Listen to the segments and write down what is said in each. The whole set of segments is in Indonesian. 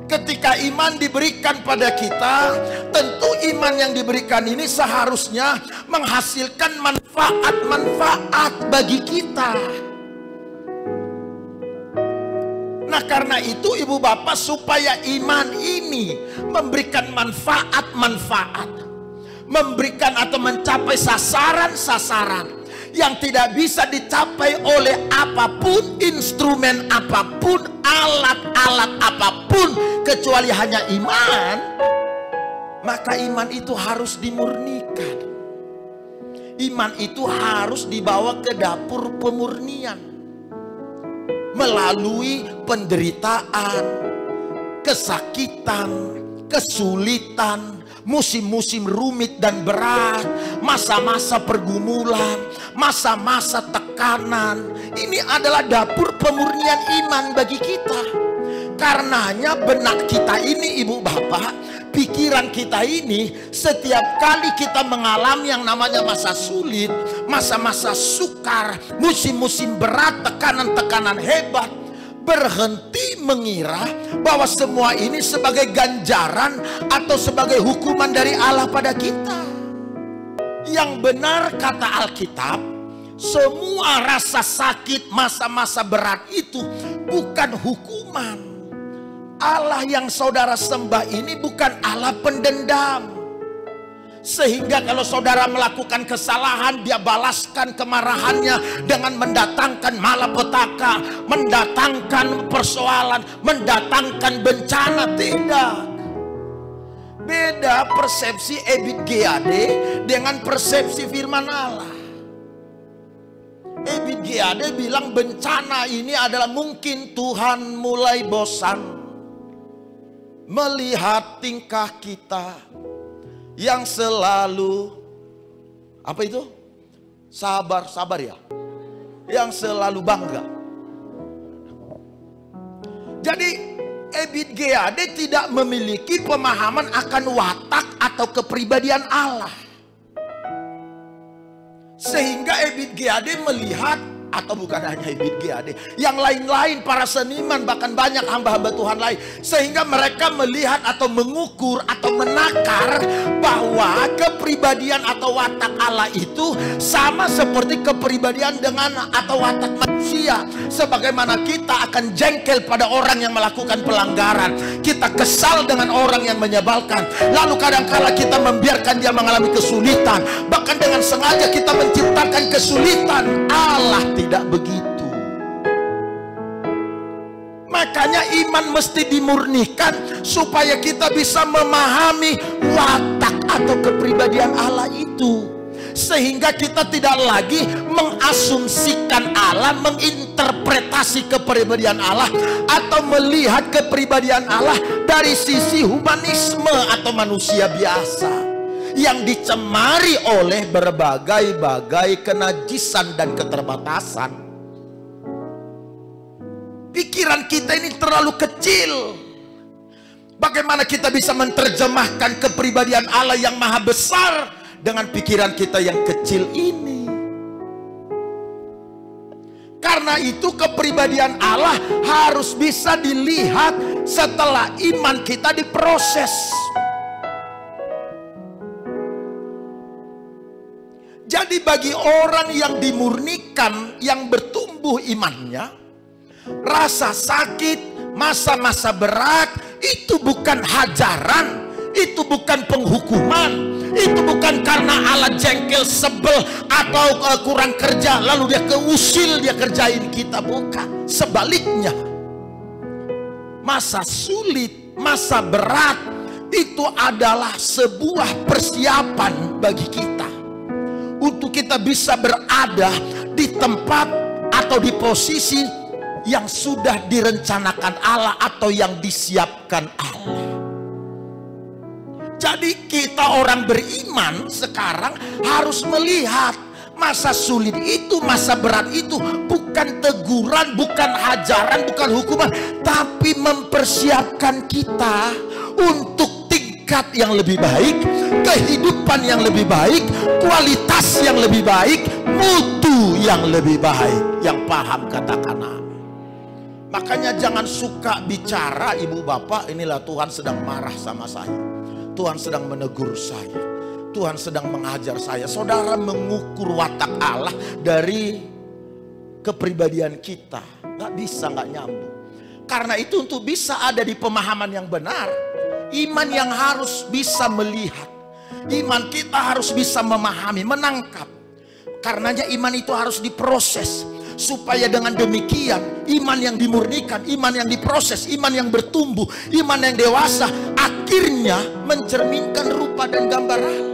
Ketika iman diberikan pada kita, tentu iman yang diberikan ini seharusnya menghasilkan manfaat-manfaat bagi kita. Nah, karena itu ibu bapak, supaya iman ini memberikan manfaat-manfaat, memberikan atau mencapai sasaran-sasaran yang tidak bisa dicapai oleh apapun, instrumen apapun, alat-alat apapun, kecuali hanya iman, maka iman itu harus dimurnikan. Iman itu harus dibawa ke dapur pemurnian melalui penderitaan, kesakitan, kesulitan, musim-musim rumit dan berat, masa-masa pergumulan, masa-masa tekanan. Ini adalah dapur pemurnian iman bagi kita. Karenanya benak kita ini ibu bapak, pikiran kita ini, setiap kali kita mengalami yang namanya masa sulit, masa-masa sukar, musim-musim berat, tekanan-tekanan hebat, berhenti mengira bahwa semua ini sebagai ganjaran atau sebagai hukuman dari Allah pada kita. Yang benar kata Alkitab, semua rasa sakit, masa-masa berat itu bukan hukuman. Allah yang saudara sembah ini bukan Allah pendendam, sehingga kalau saudara melakukan kesalahan, dia balaskan kemarahannya dengan mendatangkan malapetaka, mendatangkan persoalan, mendatangkan bencana. Tidak. Beda persepsi Ebit Geade dengan persepsi firman Allah. Ebit Geade bilang bencana ini adalah mungkin Tuhan mulai bosan melihat tingkah kita yang selalu, apa itu? Sabar ya. Yang selalu bangga. Jadi Ebit Geade tidak memiliki pemahaman akan watak atau kepribadian Allah. Sehingga Ebit Geade melihat, atau bukan hanya Ebit Geade, yang lain-lain, para seniman, bahkan banyak hamba-hamba Tuhan lain, sehingga mereka melihat atau mengukur atau menakar bahwa kepribadian atau watak Allah itu sama seperti kepribadian dengan atau watak manusia. Sebagaimana kita akan jengkel pada orang yang melakukan pelanggaran, kita kesal dengan orang yang menyebalkan, lalu kadang-kala kita membiarkan dia mengalami kesulitan, bahkan dengan sengaja kita menciptakan kesulitan. Allah tidak begitu. Makanya iman mesti dimurnikan supaya kita bisa memahami watak atau kepribadian Allah itu, sehingga kita tidak lagi mengasumsikan Allah, menginterpretasi kepribadian Allah, atau melihat kepribadian Allah dari sisi humanisme atau manusia biasa yang dicemari oleh berbagai-bagai kenajisan dan keterbatasan. Pikiran kita ini terlalu kecil. Bagaimana kita bisa menerjemahkan kepribadian Allah yang maha besar dengan pikiran kita yang kecil ini? Karena itu kepribadian Allah harus bisa dilihat setelah iman kita diproses. Jadi bagi orang yang dimurnikan, yang bertumbuh imannya, rasa sakit, masa-masa berat itu bukan hajaran, itu bukan penghukuman, itu bukan karena Allah jengkel, sebel, atau kurang kerja lalu dia keusil, dia kerjain kita. Bukan, sebaliknya. Masa sulit, masa berat itu adalah sebuah persiapan bagi kita untuk kita bisa berada di tempat atau di posisi yang sudah direncanakan Allah atau yang disiapkan Allah. Jadi kita orang beriman sekarang harus melihat masa sulit itu, masa berat itu bukan teguran, bukan hajaran, bukan hukuman, tapi mempersiapkan kita untuk tingkat yang lebih baik, kehidupan yang lebih baik, kualitas yang lebih baik, mutu yang lebih baik. Yang paham katakan amin. Makanya jangan suka bicara, ibu bapak, inilah Tuhan sedang marah sama saya, Tuhan sedang menegur saya, Tuhan sedang mengajar saya. Saudara mengukur watak Allah dari kepribadian kita, gak bisa, gak nyambung. Karena itu untuk bisa ada di pemahaman yang benar, iman yang harus bisa melihat, iman kita harus bisa memahami, menangkap. Karenanya iman itu harus diproses, supaya dengan demikian iman yang dimurnikan, iman yang diproses, iman yang bertumbuh, iman yang dewasa, akhirnya mencerminkan rupa dan gambar Allah.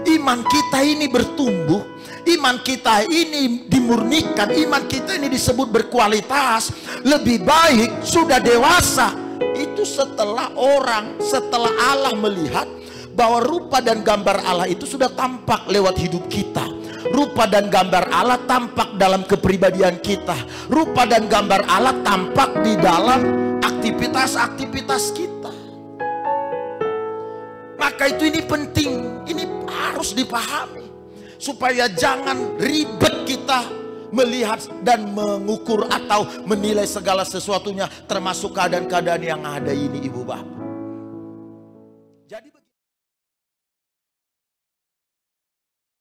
Iman kita ini bertumbuh, iman kita ini dimurnikan, iman kita ini disebut berkualitas, lebih baik, sudah dewasa. Itu setelah Allah melihat bahwa rupa dan gambar Allah itu sudah tampak lewat hidup kita. Rupa dan gambar Allah tampak dalam kepribadian kita. Rupa dan gambar Allah tampak di dalam aktivitas-aktivitas kita. Maka itu ini penting, ini harus dipahami, supaya jangan ribet kita melihat dan mengukur atau menilai segala sesuatunya, termasuk keadaan-keadaan yang ada ini, ibu bapak. Jadi